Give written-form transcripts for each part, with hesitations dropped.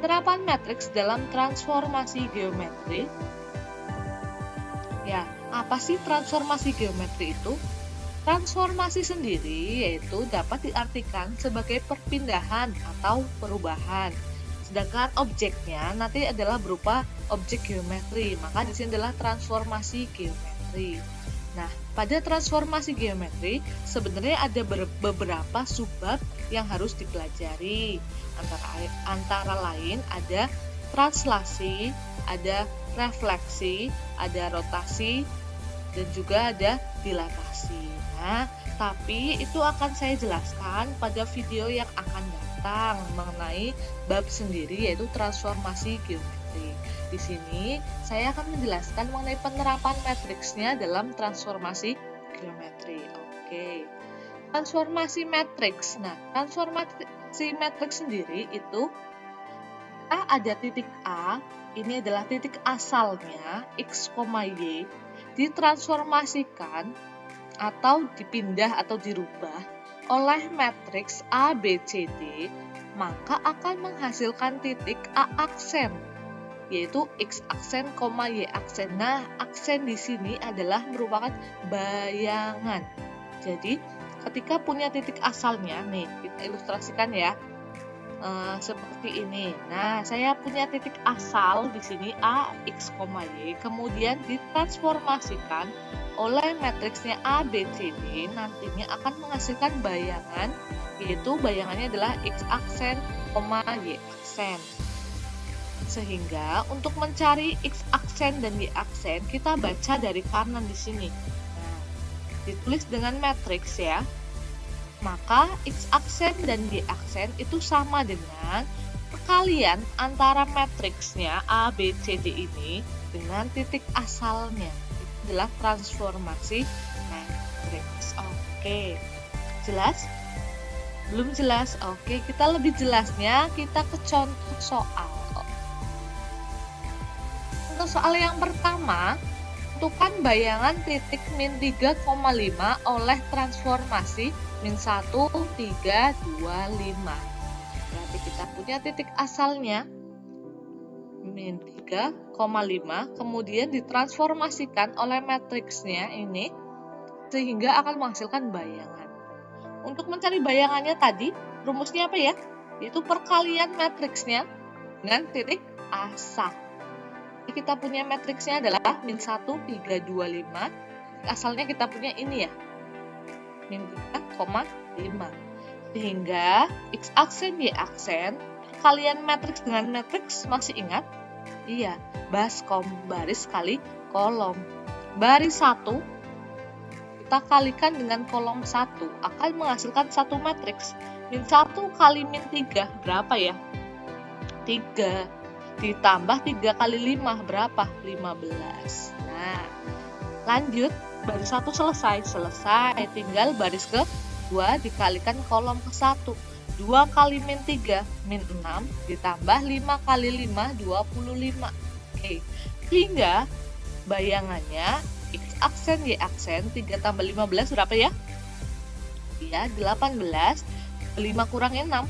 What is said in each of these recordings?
Penerapan matriks dalam transformasi geometri. Ya, apa sih transformasi geometri itu? Transformasi sendiri yaitu dapat diartikan sebagai perpindahan atau perubahan. Sedangkan objeknya nanti adalah berupa objek geometri, maka di sini adalah transformasi geometri. Nah, pada transformasi geometri sebenarnya ada beberapa subbab yang harus dipelajari. Antara lain ada translasi, ada refleksi, ada rotasi, dan juga ada dilatasi. Nah, tapi itu akan saya jelaskan pada video yang akan datang mengenai bab sendiri yaitu transformasi geometri. Di sini saya akan menjelaskan mengenai penerapan matriksnya dalam transformasi geometri. Oke. Transformasi matriks. Nah, transformasi matriks sendiri itu ada titik A, ini adalah titik asalnya x, y, ditransformasikan atau dipindah atau dirubah oleh matriks A, B, C, D, maka akan menghasilkan titik A aksen, yaitu x aksen, y aksen. Nah, aksen di sini adalah merupakan bayangan. Jadi, ketika punya titik asalnya, nih kita ilustrasikan ya, seperti ini. Nah, saya punya titik asal di sini A, x, y, kemudian ditransformasikan oleh matriksnya A, B, C, D, nantinya akan menghasilkan bayangan, yaitu bayangannya adalah x aksen, y aksen. Sehingga untuk mencari x aksen dan y aksen, kita baca dari kanan di sini. Nah, ditulis dengan matriks ya. Maka x aksen dan y aksen itu sama dengan perkalian antara matriksnya A, B, C, D ini dengan titik asalnya. Itu adalah transformasi matriks. Oke, jelas? Belum jelas? Oke, kita lebih jelasnya kita ke contoh soal. Untuk soal yang pertama, tentukan bayangan titik min 3,5 oleh transformasi min 1, 3, 2, 5. Berarti kita punya titik asalnya min 3,5, kemudian ditransformasikan oleh matriksnya ini sehingga akan menghasilkan bayangan. Untuk mencari bayangannya tadi, rumusnya apa ya? Yaitu perkalian matriksnya dengan titik asal. Jadi kita punya matriksnya adalah min 1, 3, 2, 5. Asalnya kita punya ini ya, min 3,5. Sehingga x aksen, y aksen, kalian matriks dengan matriks masih ingat? Iya, baris kali kolom. Baris 1 kita kalikan dengan kolom 1 akan menghasilkan satu matriks. Min 1 kali min 3 berapa ya? 3. Ditambah 3 kali 5 berapa? 15. Nah, lanjut. Baris 1 selesai, tinggal baris ke-2 dikalikan kolom ke-1. 2 kali min 3, min 6, ditambah 5 kali 5, 25. Oke, sehingga bayangannya x aksen, y aksen, 3 tambah 15 berapa ya? Iya, 18, 5 kurang 6,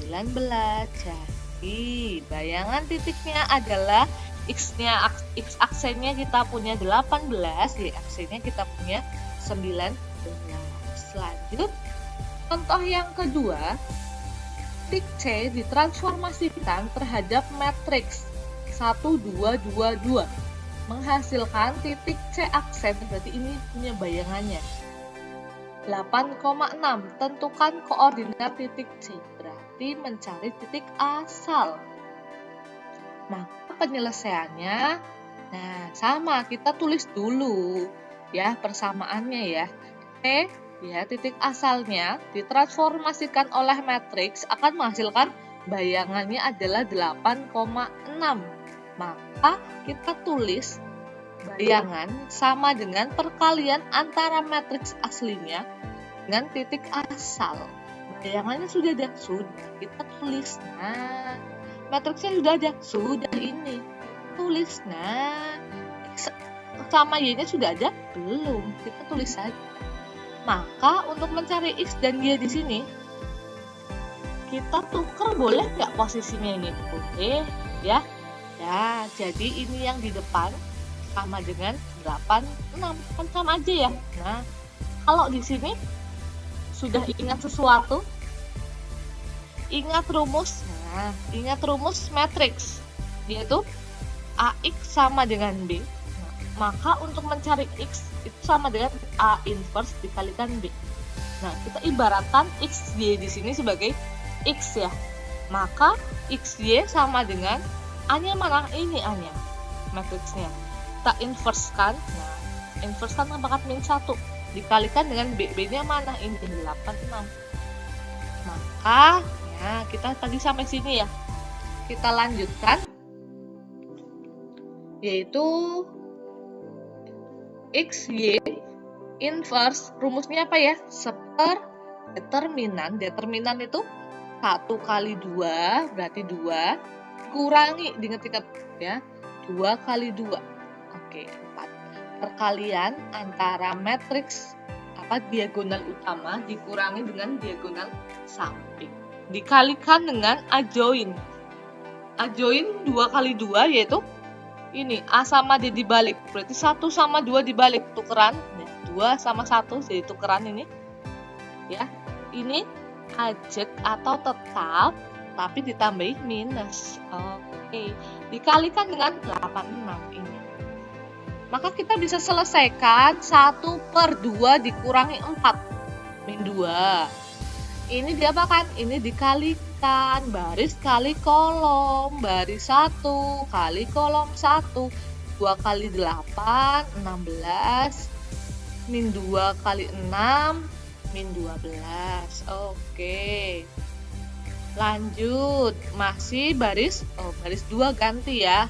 19. Jadi, bayangan titiknya adalah x aksennya kita punya 18, y aksennya kita punya 19. Lanjut, contoh yang kedua, titik C ditransformasikan terhadap matriks 1, 2, 2, 2, menghasilkan titik C aksen, berarti ini punya bayangannya 8,6. Tentukan koordinat titik C, berarti mencari titik asal. Maka penyelesaiannya, nah sama, kita tulis dulu ya persamaannya ya. T ya, titik asalnya ditransformasikan oleh matriks akan menghasilkan bayangannya adalah 8,6. Maka kita tulis bayangan sama dengan perkalian antara matriks aslinya dengan titik asal. Bayangannya sudah ada, kita tulis. Nah, matriksnya sudah ada, sudah ini. Tulis. Nah, x sama y-nya sudah ada? Belum. Kita tulis saja. Maka untuk mencari x dan y di sini, kita tuker boleh nggak posisinya ini? Boleh ya. Ya, jadi ini yang di depan sama dengan 8, 6. Kan sama aja ya. Nah, kalau di sini sudah ingat sesuatu, ingat rumus. Nah, ingat rumus matriks, yaitu AX sama dengan B. Nah, maka untuk mencari X itu sama dengan A inverse dikalikan B. Nah, kita ibaratkan XY di sini sebagai X ya. Maka XY sama dengan A-nya mana? Ini A-nya, matriksnya. Kita inverse kan. Nah, inverse kan apakah min 1 dikalikan dengan B-nya mana? Ini 8, 6. Maka ya, kita tadi sampai sini ya. Kita lanjutkan, yaitu XY inverse, rumusnya apa ya? Seper determinan. Determinan itu 1 kali 2 berarti 2, kurangi, diingat-ingat ya, 2 kali 2, oke, 4. Perkalian antara matriks diagonal utama dikurangi dengan diagonal samping, dikalikan dengan adjoin. Adjoin 2 kali 2 yaitu ini A sama D dibalik, berarti 1 sama 2 dibalik, tukeran ya, 2 sama 1 jadi tukeran ini ya. Ini ajek atau tetap tapi ditambahi minus. Oke, dikalikan dengan 86 ini. Maka kita bisa selesaikan 1/2 dikurangi 4 min 2. Ini diapakan? Ini dikalikan baris kali kolom, baris 1 kali kolom 1, 2 kali 8 16, min 2 kali 6 min 12. Oke, lanjut, masih baris 2 ganti ya,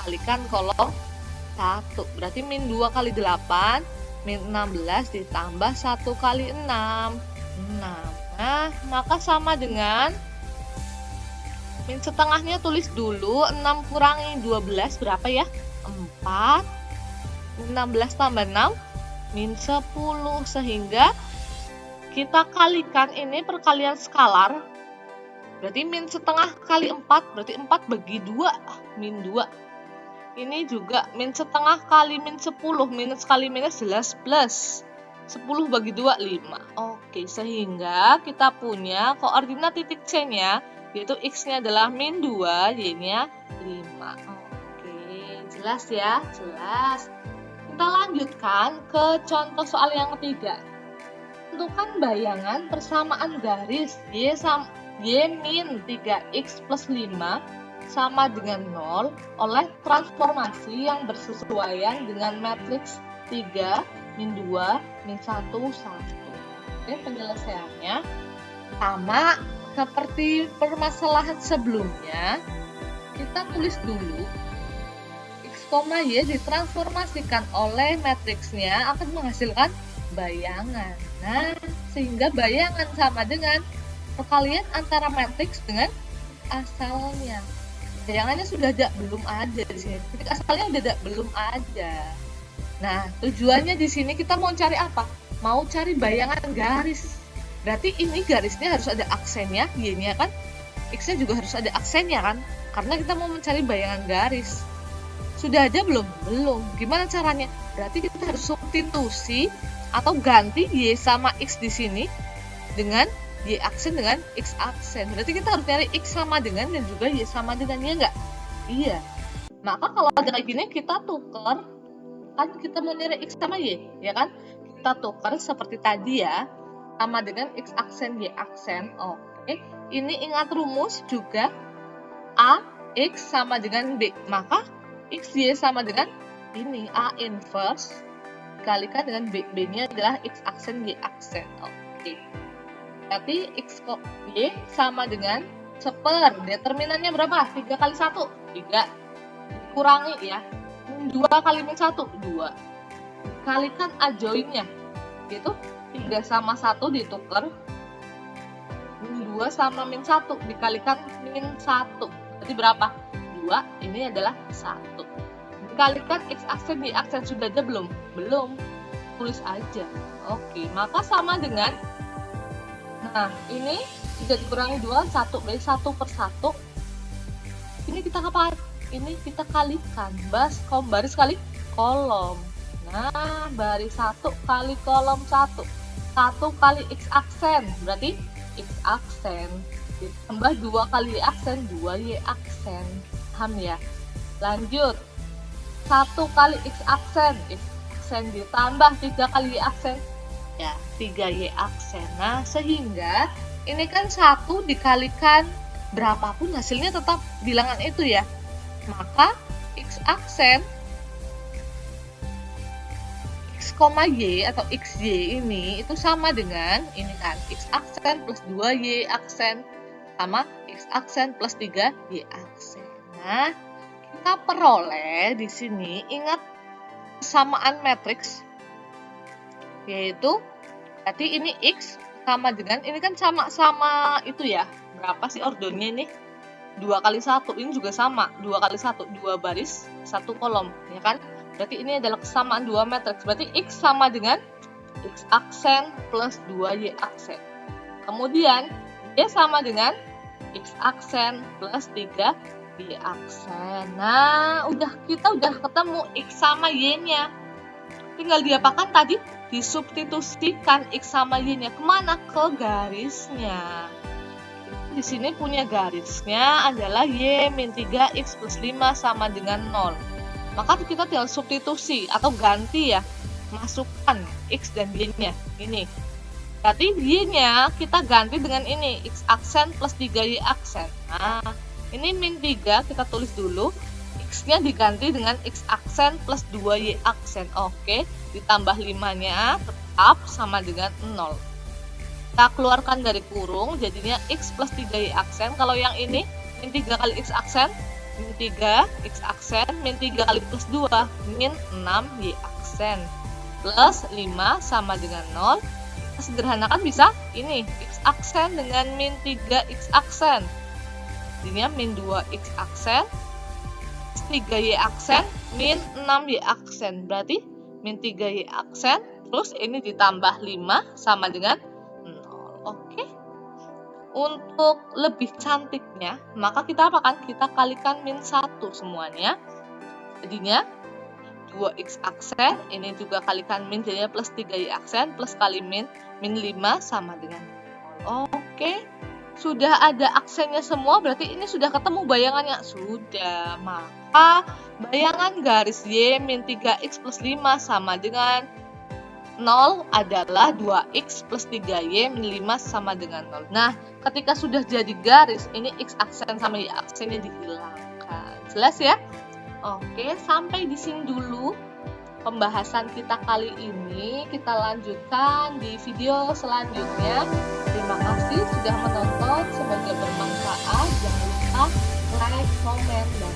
kalikan kolom 1, berarti min 2 kali 8 min 16 ditambah 1 kali 6, 6. Nah, maka sama dengan min setengahnya tulis dulu, 6 kurangi 12 berapa ya? 4, 16 tambah 6 min 10, sehingga kita kalikan ini perkalian skalar. Berarti min setengah kali 4, berarti 4 bagi 2, min 2. Ini juga min setengah kali min 10, minus kali minus jelas plus. 10 bagi 2, 5. Oke, sehingga kita punya koordinat titik C-nya, yaitu X-nya adalah min 2, Y-nya 5. Oke, jelas ya? Jelas. Kita lanjutkan ke contoh soal yang ketiga. Tentukan bayangan persamaan garis Y min 3X plus 5 sama dengan 0 oleh transformasi yang bersesuaian dengan matriks 3, min 2, min 1, 1. Oke, penyelesaiannya sama seperti permasalahan sebelumnya. Kita tulis dulu X, Y ditransformasikan oleh matriksnya akan menghasilkan bayangan. Nah, sehingga bayangan sama dengan perkalian antara matriks dengan asalnya. Bayangannya sudah ada, belum ada di sini. Titik asalnya udah ada, belum ada. Nah, tujuannya di sini kita mau cari apa? Mau cari bayangan garis. Berarti ini garisnya harus ada aksennya, Y-nya kan? X-nya juga harus ada aksennya kan? Karena kita mau mencari bayangan garis. Sudah ada belum? Belum. Gimana caranya? Berarti kita harus substitusi atau ganti Y sama X di sini dengan Y aksen dengan X aksen. Berarti kita harus cari X sama dengan dan juga Y sama dengan, ya enggak? Iya. Maka kalau ada kayak gini kita tuker, kan kita mau nyari X sama Y, ya kan? Kita tuker seperti tadi ya, sama dengan X aksen, Y aksen. Oke, ini ingat rumus juga, A, X sama dengan B. Maka X, Y sama dengan ini, A inverse dikalikan dengan B. B-nya adalah X aksen, Y aksen. Oke. Berarti X Y sama dengan seper. Determinannya berapa? 3 kali 1. 3. Dikurangi ya. 2 kali min 1. 2. Dikalikan adjoinnya. Yaitu 3 sama 1 ditukar. Min 2 sama min 1 dikalikan min 1. Berarti berapa? 2. Ini adalah 1. Dikalikan X aksen, Y aksen. Sudah ada belum? Belum. Tulis aja. Oke, maka sama dengan, nah ini 3 dikurangi 2, 1, berarti 1 per 1. Ini kita apa? Ini kita kalikan, baris kali kolom. Nah, baris 1 kali kolom 1. 1 kali X aksen, berarti X aksen. Ditambah 2 kali Y aksen, 2Y aksen. Paham ya? Lanjut. 1 kali X aksen, ditambah 3 kali Y aksen, ya 3Y aksen. Nah, sehingga ini kan 1 dikalikan berapapun hasilnya tetap bilangan itu ya. Maka X aksen X, Y atau XY ini itu sama dengan ini kan X aksen plus 2Y aksen sama X aksen plus 3Y aksen. Nah, kita peroleh di sini, ingat kesamaan matriks, yaitu berarti ini X sama dengan, ini kan sama-sama itu ya, berapa sih ordernya ini? 2 kali 1, ini juga sama, 2 kali 1, 2 baris, 1 kolom, ya kan? Berarti ini adalah kesamaan 2 matriks, berarti X sama dengan X aksen plus 2Y aksen. Kemudian, Y sama dengan X aksen plus 3Y aksen. Nah, kita udah ketemu X sama Y-nya. Tinggal diapakan tadi? Disubstitusikan X sama Y-nya kemana? Ke garisnya. Di sini punya garisnya adalah Y min 3X plus 5 sama dengan 0. Maka kita tinggal substitusi atau ganti ya. Masukkan X dan Y-nya. Ini. Berarti Y-nya kita ganti dengan ini. X aksen plus 3Y aksen. Nah, ini min 3 kita tulis dulu. X-nya diganti dengan X aksen plus 2Y aksen. Oke, ditambah 5-nya tetap sama dengan 0. Kita keluarkan dari kurung, jadinya X plus 3Y aksen. Kalau yang ini, min 3 kali X aksen, min 3 X aksen, min 3 kali plus 2, min 6Y aksen. Plus 5 sama dengan 0. Kita sederhanakan bisa ini, X aksen dengan min 3 X aksen. Jadinya min 2 X aksen, 3Y aksen, min 6Y aksen. Berarti min 3Y aksen, terus ini ditambah 5 sama dengan 0. Oke. Untuk lebih cantiknya, maka kita apakan? Kita kalikan min 1 semuanya. Jadinya 2X aksen, ini juga kalikan min, jadinya plus 3Y aksen, plus kali min 5 sama dengan 0. Oke. Sudah ada aksennya semua, berarti ini sudah ketemu bayangannya. Sudah, maka bayangan garis Y min 3X plus 5 sama dengan 0 adalah 2X plus 3Y min 5 sama dengan 0. Nah, ketika sudah jadi garis, ini X aksen sama Y aksennya dihilangkan. Jelas ya? Oke, sampai di sini dulu pembahasan kita kali ini. Kita lanjutkan di video selanjutnya. Terima kasih sudah menonton, semoga bermanfaat. Jangan lupa like, komen, dan